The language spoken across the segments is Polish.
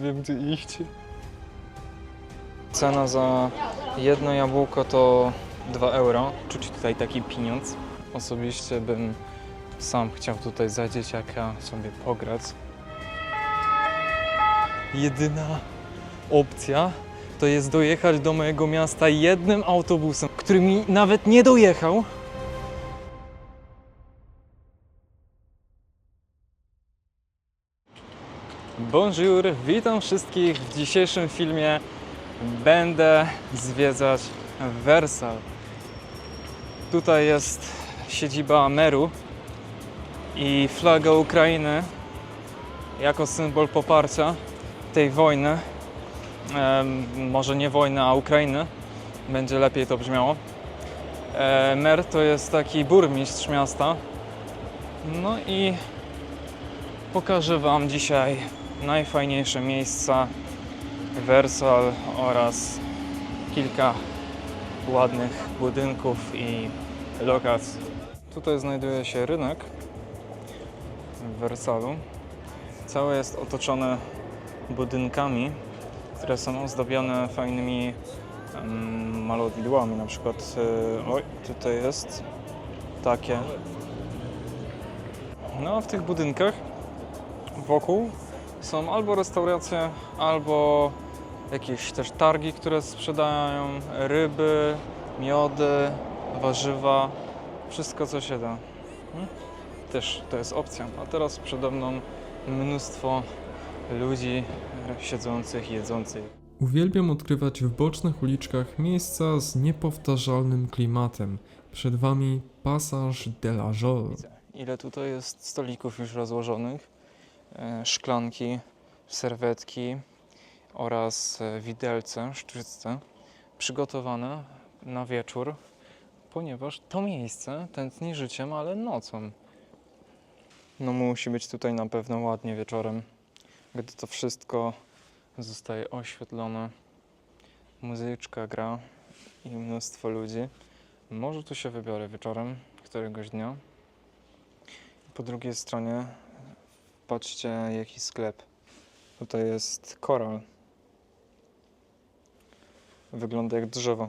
wiem gdzie iść. Cena za jedno jabłko to 2 euro. Czuć tutaj taki pieniądz. Osobiście bym sam chciał tutaj za dzieciaka sobie pograć. Jedyna opcja to jest dojechać do mojego miasta jednym autobusem, który mi nawet nie dojechał. Bonjour, witam wszystkich. W dzisiejszym filmie będę zwiedzać Wersalę. Tutaj jest siedziba meru i flaga Ukrainy jako symbol poparcia tej wojny. Może nie wojny, a Ukrainy. Będzie lepiej to brzmiało. Mer to jest taki burmistrz miasta. No i pokażę Wam dzisiaj najfajniejsze miejsca Wersal oraz kilka ładnych budynków i lokacji. Tutaj znajduje się rynek w Wersalu. Całe jest otoczone budynkami, które są ozdobione fajnymi malowidłami. Na przykład, oj, tutaj jest takie. No a w tych budynkach wokół są albo restauracje, albo jakieś też targi, które sprzedają ryby, miody, warzywa, wszystko co się da. Też to jest opcja. A teraz przede mną mnóstwo ludzi siedzących, jedzących. Uwielbiam odkrywać w bocznych uliczkach miejsca z niepowtarzalnym klimatem. Przed Wami Passage de la Jolle. Ile tutaj jest stolików już rozłożonych, szklanki, serwetki oraz widelce, szczytce przygotowane na wieczór, ponieważ to miejsce tętni życiem, ale nocą. No musi być tutaj na pewno ładnie wieczorem, gdy to wszystko zostaje oświetlone, muzyczka gra i mnóstwo ludzi. Może tu się wybiorę wieczorem któregoś dnia. Po drugiej stronie patrzcie jaki sklep. Tutaj jest koral. Wygląda jak drzewo.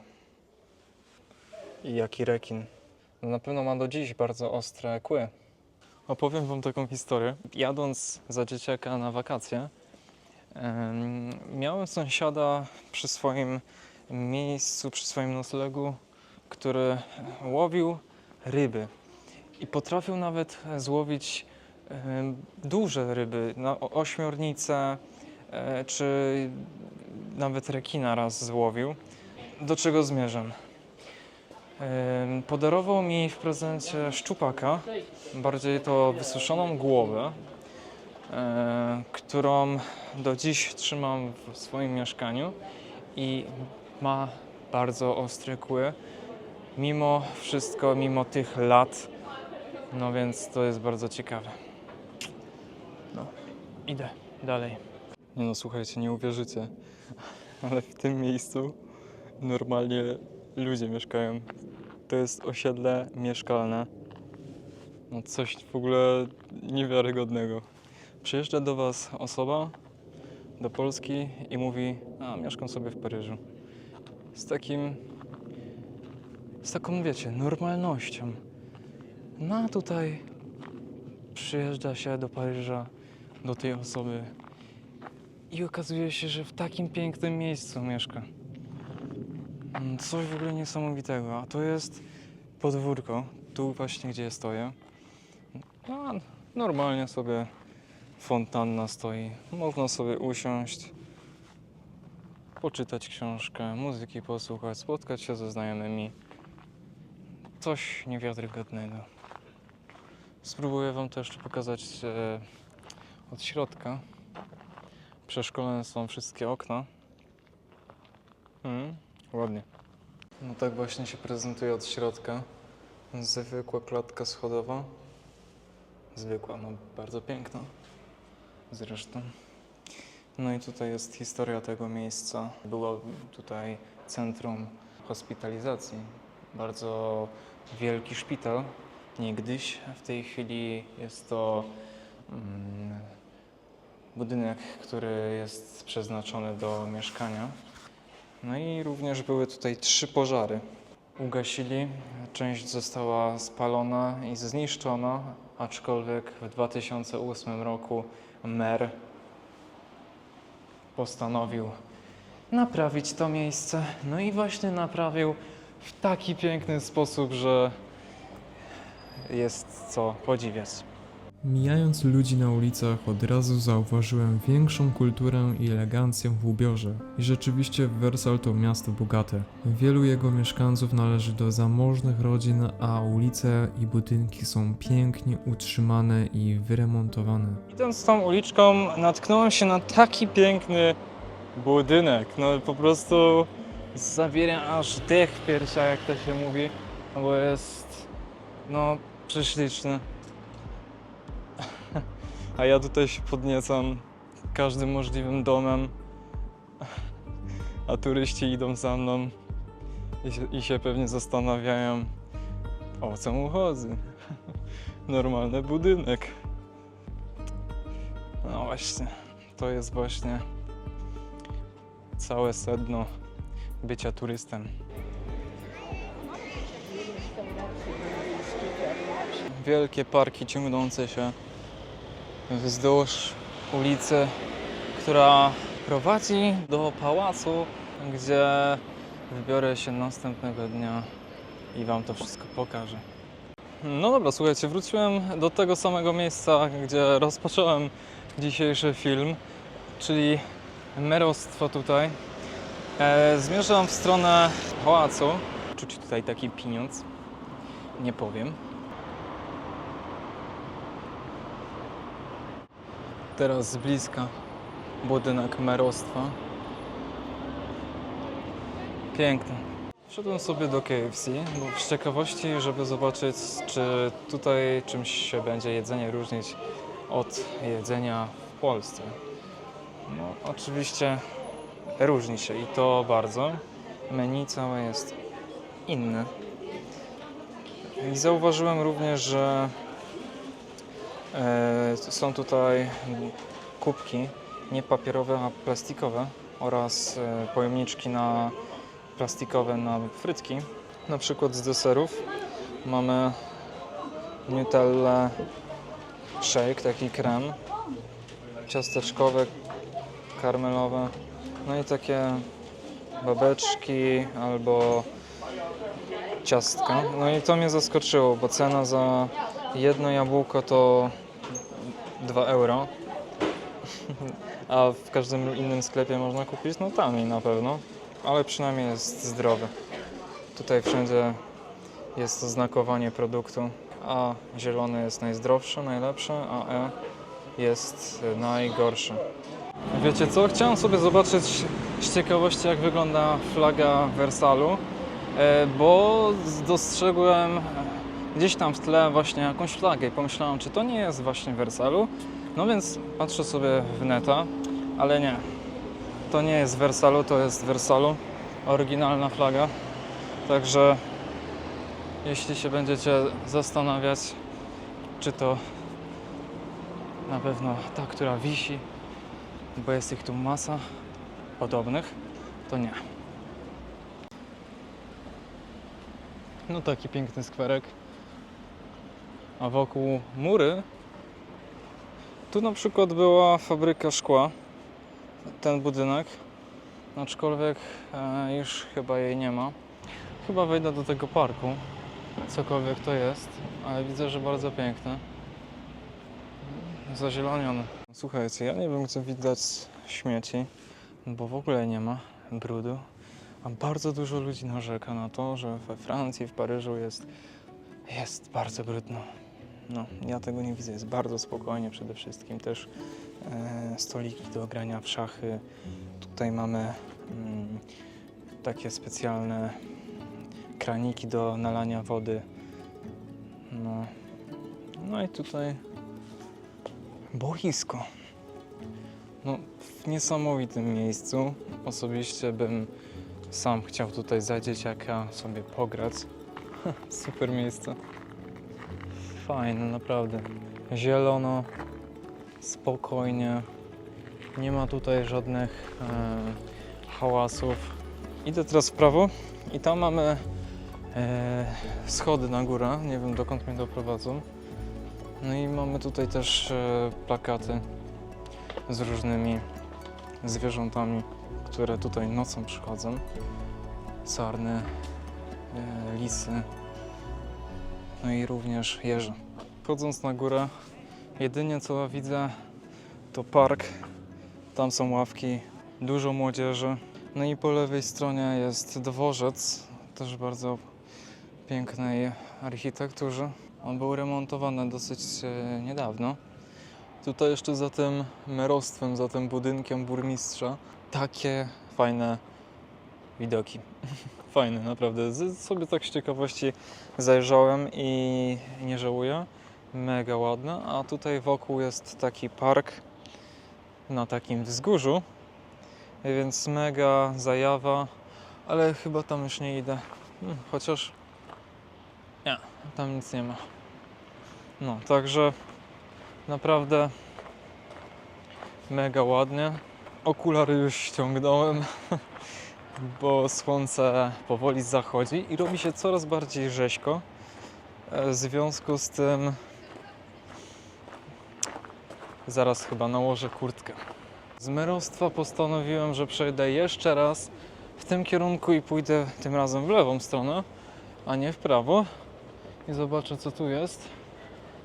I jaki rekin. No na pewno ma do dziś bardzo ostre kły. Opowiem Wam taką historię. Jadąc za dzieciaka na wakacje, miałem sąsiada przy swoim miejscu, przy swoim noclegu, który łowił ryby. I potrafił nawet złowić duże ryby, ośmiornicę, czy nawet rekina raz złowił. Do czego zmierzam? Podarował mi w prezencie szczupaka, bardziej to wysuszoną głowę, którą do dziś trzymam w swoim mieszkaniu i ma bardzo ostre kły. Mimo wszystko, mimo tych lat, no więc to jest bardzo ciekawe. No, idę dalej. Nie no, słuchajcie, nie uwierzycie, ale w tym miejscu normalnie ludzie mieszkają. To jest osiedle mieszkalne. No coś w ogóle niewiarygodnego. Przyjeżdża do Was osoba, do Polski i mówi, a mieszkam sobie w Paryżu. Z taką, wiecie, normalnością. No a tutaj przyjeżdża się do Paryża, do tej osoby i okazuje się, że w takim pięknym miejscu mieszka. Coś w ogóle niesamowitego, a to jest podwórko, tu właśnie gdzie stoję. No, normalnie sobie fontanna stoi, można sobie usiąść, poczytać książkę, muzyki posłuchać, spotkać się ze znajomymi. Coś niewiarygodnego. Spróbuję Wam to jeszcze pokazać od środka. Przeszklone są wszystkie okna. Ładnie. No tak właśnie się prezentuje od środka. Zwykła klatka schodowa. Zwykła, no bardzo piękna. Zresztą. No i tutaj jest historia tego miejsca. Było tutaj centrum hospitalizacji. Bardzo wielki szpital. Niegdyś, w tej chwili jest to budynek, który jest przeznaczony do mieszkania. No i również były tutaj 3 pożary. Ugasili, część została spalona i zniszczona, aczkolwiek w 2008 roku mer postanowił naprawić to miejsce. No i właśnie naprawił w taki piękny sposób, że jest co podziwiać. Mijając ludzi na ulicach, od razu zauważyłem większą kulturę i elegancję w ubiorze. I rzeczywiście Wersal to miasto bogate. Wielu jego mieszkańców należy do zamożnych rodzin, a ulice i budynki są pięknie utrzymane i wyremontowane. Idąc tą uliczką, natknąłem się na taki piękny budynek. No po prostu zabiera aż dech w piersiach, jak to się mówi, bo jest prześliczny. A ja tutaj się podniecam każdym możliwym domem, a turyści idą za mną i się pewnie zastanawiają, o co mu chodzi. Normalny budynek. No właśnie, to jest właśnie całe sedno bycia turystem. Wielkie parki ciągnące się wzdłuż ulicy, która prowadzi do pałacu, gdzie wybiorę się następnego dnia i Wam to wszystko pokażę. No dobra, słuchajcie, wróciłem do tego samego miejsca, gdzie rozpocząłem dzisiejszy film, czyli merostwo tutaj. Zmierzam w stronę pałacu. Czuć tutaj taki pieniądz, nie powiem. Teraz z bliska budynek merostwa. Piękny. Wszedłem sobie do KFC, bo z ciekawości, żeby zobaczyć, czy tutaj czymś się będzie jedzenie różnić od jedzenia w Polsce. No, oczywiście różni się i to bardzo. Menu całe jest inne. I zauważyłem również, że są tutaj kubki nie papierowe, a plastikowe oraz pojemniczki plastikowe na frytki. Na przykład z deserów mamy Nutella shake, taki krem, ciasteczkowe, karmelowe, no i takie babeczki albo ciastka. No i to mnie zaskoczyło, bo cena za jedno jabłko to 2 euro, a w każdym innym sklepie można kupić taniej na pewno, ale przynajmniej jest zdrowy. Tutaj wszędzie jest oznakowanie produktu. A zielony jest najzdrowszy, najlepszy, a E jest najgorszy. Wiecie co? Chciałem sobie zobaczyć z ciekawości, jak wygląda flaga Wersalu, bo dostrzegłem gdzieś tam w tle właśnie jakąś flagę i pomyślałem, czy to nie jest właśnie Wersalu. No więc patrzę sobie w neta, ale nie. To nie jest Wersalu, to jest Wersalu. Oryginalna flaga. Także jeśli się będziecie zastanawiać, czy to na pewno ta, która wisi, bo jest ich tu masa podobnych, to nie. No taki piękny skwerek. A wokół mury, tu na przykład była fabryka szkła, ten budynek, aczkolwiek już chyba jej nie ma. Chyba wejdę do tego parku, cokolwiek to jest, ale widzę, że bardzo piękne. Zazieloniony. Słuchajcie, ja nie wiem, gdzie widać śmieci, bo w ogóle nie ma brudu, a bardzo dużo ludzi narzeka na to, że we Francji, w Paryżu jest bardzo brudno. No, ja tego nie widzę, jest bardzo spokojnie przede wszystkim. Też stoliki do grania w szachy. Tutaj mamy takie specjalne kraniki do nalania wody. No i tutaj boisko. No, w niesamowitym miejscu. Osobiście bym sam chciał tutaj za dzieciaka sobie pograć. Super miejsce. Fajne, naprawdę. Zielono, spokojnie. Nie ma tutaj żadnych hałasów. Idę teraz w prawo i tam mamy schody na górę. Nie wiem, dokąd mnie doprowadzą. No i mamy tutaj też plakaty z różnymi zwierzętami, które tutaj nocą przychodzą. Sarny, lisy, no i również jeże. Wchodząc na górę, jedynie co widzę to park. Tam są ławki, dużo młodzieży. No i po lewej stronie jest dworzec, też bardzo pięknej architekturze. On był remontowany dosyć niedawno. Tutaj jeszcze za tym merostwem, za tym budynkiem burmistrza, takie fajne widoki. Fajne, naprawdę. Sobie tak z ciekawości zajrzałem i nie żałuję. Mega ładne. A tutaj wokół jest taki park na takim wzgórzu, więc mega zajawa, ale chyba tam już nie idę. Chociaż nie, tam nic nie ma. No, także naprawdę mega ładnie. Okulary już ściągnąłem, bo słońce powoli zachodzi i robi się coraz bardziej rzeźko. W związku z tym zaraz chyba nałożę kurtkę. Z merostwa postanowiłem, że przejdę jeszcze raz w tym kierunku i pójdę tym razem w lewą stronę, a nie w prawo. I zobaczę, co tu jest.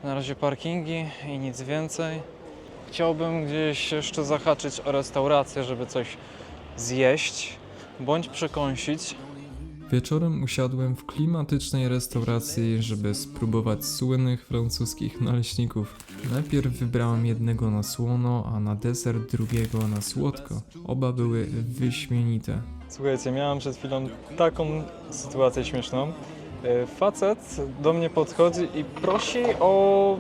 Na razie parkingi i nic więcej. Chciałbym gdzieś jeszcze zahaczyć o restaurację, żeby coś zjeść bądź przekąsić. Wieczorem usiadłem w klimatycznej restauracji, żeby spróbować słynnych francuskich naleśników. Najpierw wybrałem jednego na słono, a na deser drugiego na słodko. Oba były wyśmienite. Słuchajcie, miałem przed chwilą taką sytuację śmieszną. Facet do mnie podchodzi i prosi o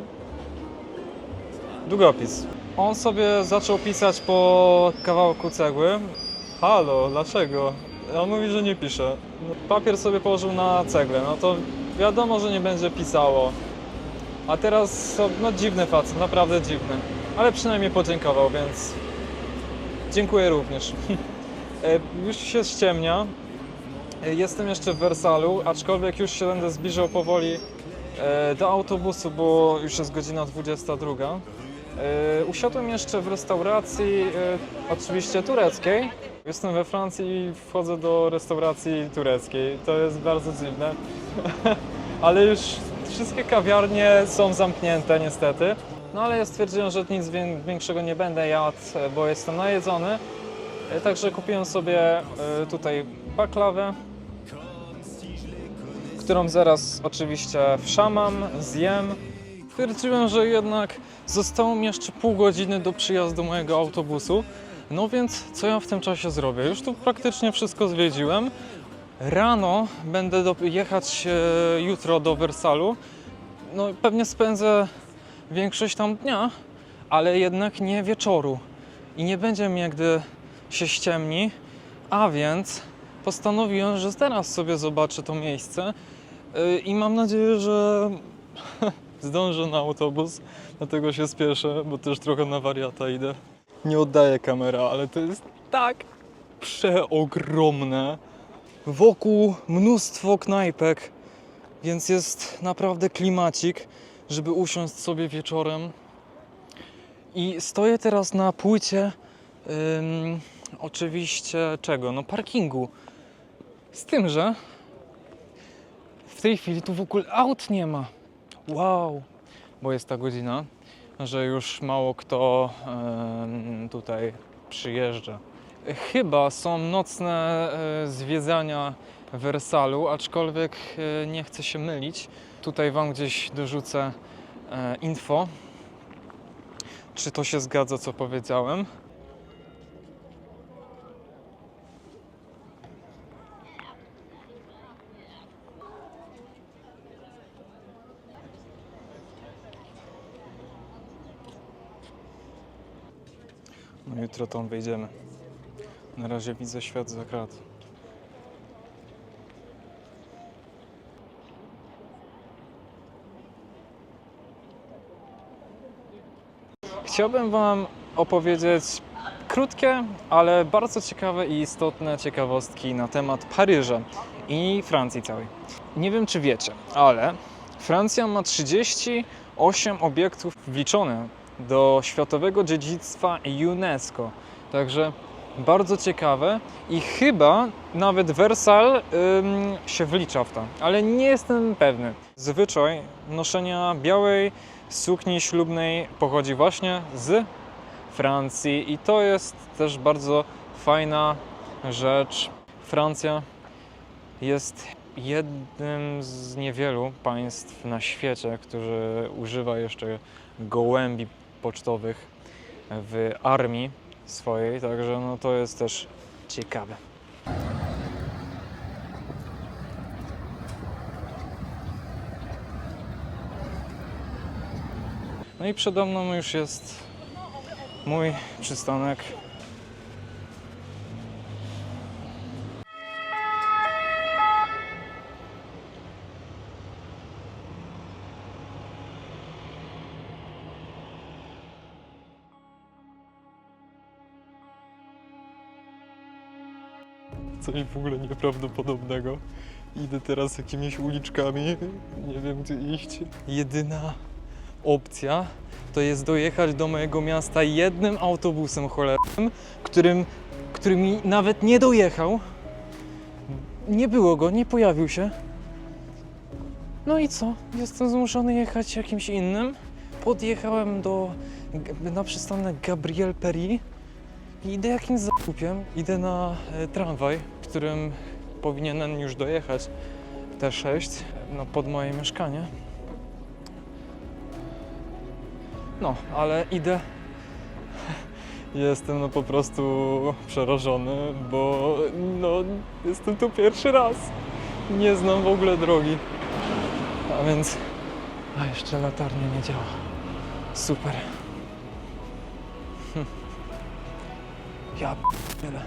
długopis. On sobie zaczął pisać po kawałku cegły. Halo, dlaczego? On mówi, że nie pisze. No, papier sobie położył na ceglę, no to wiadomo, że nie będzie pisało. A teraz, no dziwny facet, naprawdę dziwny. Ale przynajmniej podziękował, więc dziękuję również. Już się ściemnia. Jestem jeszcze w Wersalu, aczkolwiek już się będę zbliżał powoli do autobusu, bo już jest godzina 22. Usiadłem jeszcze w restauracji, oczywiście tureckiej. Jestem we Francji i wchodzę do restauracji tureckiej. To jest bardzo dziwne, ale już wszystkie kawiarnie są zamknięte niestety. No ale ja stwierdziłem, że nic większego nie będę jadł, bo jestem najedzony. Także kupiłem sobie tutaj baklawę, którą zaraz oczywiście wszamam, zjem. Stwierdziłem, że jednak zostało mi jeszcze pół godziny do przyjazdu mojego autobusu. No więc co ja w tym czasie zrobię? Już tu praktycznie wszystko zwiedziłem. Rano będę jechać jutro do Wersalu. No pewnie spędzę większość tam dnia, ale jednak nie wieczoru. I nie będzie mnie, gdy się ściemni, a więc postanowiłem, że teraz sobie zobaczę to miejsce i mam nadzieję, że zdążę na autobus, dlatego się spieszę, bo też trochę na wariata idę. Nie oddaję kamera, ale to jest tak przeogromne. Wokół mnóstwo knajpek, więc jest naprawdę klimacik, żeby usiąść sobie wieczorem. I stoję teraz na płycie oczywiście czego? No parkingu. Z tym, że w tej chwili tu w ogóle aut nie ma. Wow! Bo jest ta godzina, że już mało kto tutaj przyjeżdża. Chyba są nocne zwiedzania w Wersalu, aczkolwiek nie chcę się mylić. Tutaj Wam gdzieś dorzucę info, czy to się zgadza, co powiedziałem. No jutro tam wejdziemy. Na razie widzę świat za krat. Chciałbym Wam opowiedzieć krótkie, ale bardzo ciekawe i istotne ciekawostki na temat Paryża i Francji całej. Nie wiem, czy wiecie, ale Francja ma 38 obiektów wliczonych do Światowego Dziedzictwa UNESCO. Także bardzo ciekawe i chyba nawet Wersal się wlicza w to, ale nie jestem pewny. Zwyczaj noszenia białej sukni ślubnej pochodzi właśnie z Francji i to jest też bardzo fajna rzecz. Francja jest jednym z niewielu państw na świecie, który używa jeszcze gołębi pocztowych w armii swojej, także no to jest też ciekawe. No i przede mną już jest mój przystanek. Coś w ogóle nieprawdopodobnego. Idę teraz jakimiś uliczkami, nie wiem gdzie iść. Jedyna opcja to jest dojechać do mojego miasta jednym autobusem cholernym, który mi nawet nie dojechał. Nie było go, nie pojawił się. No i co? Jestem zmuszony jechać jakimś innym. Podjechałem na przystanek Gabriel Péri i idę jakimś zakupiem. Idę na tramwaj, którym powinienem już dojechać T6 pod moje mieszkanie. No, ale idę. Jestem po prostu przerażony, bo jestem tu pierwszy raz. Nie znam w ogóle drogi. A więc... A jeszcze latarnia nie działa. Super. Ja p***le.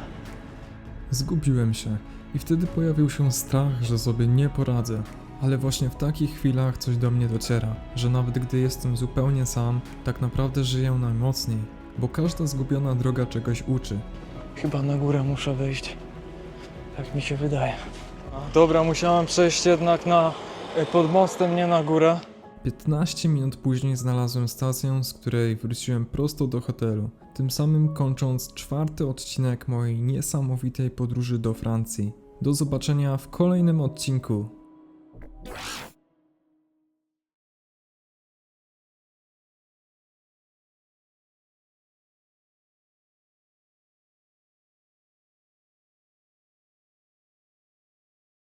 Zgubiłem się i wtedy pojawił się strach, że sobie nie poradzę. Ale właśnie w takich chwilach coś do mnie dociera, że nawet gdy jestem zupełnie sam, tak naprawdę żyję najmocniej, bo każda zgubiona droga czegoś uczy. Chyba na górę muszę wyjść. Tak mi się wydaje. Dobra, musiałem przejść jednak pod mostem, nie na górę. 15 minut później znalazłem stację, z której wróciłem prosto do hotelu, tym samym kończąc 4. odcinek mojej niesamowitej podróży do Francji. Do zobaczenia w kolejnym odcinku.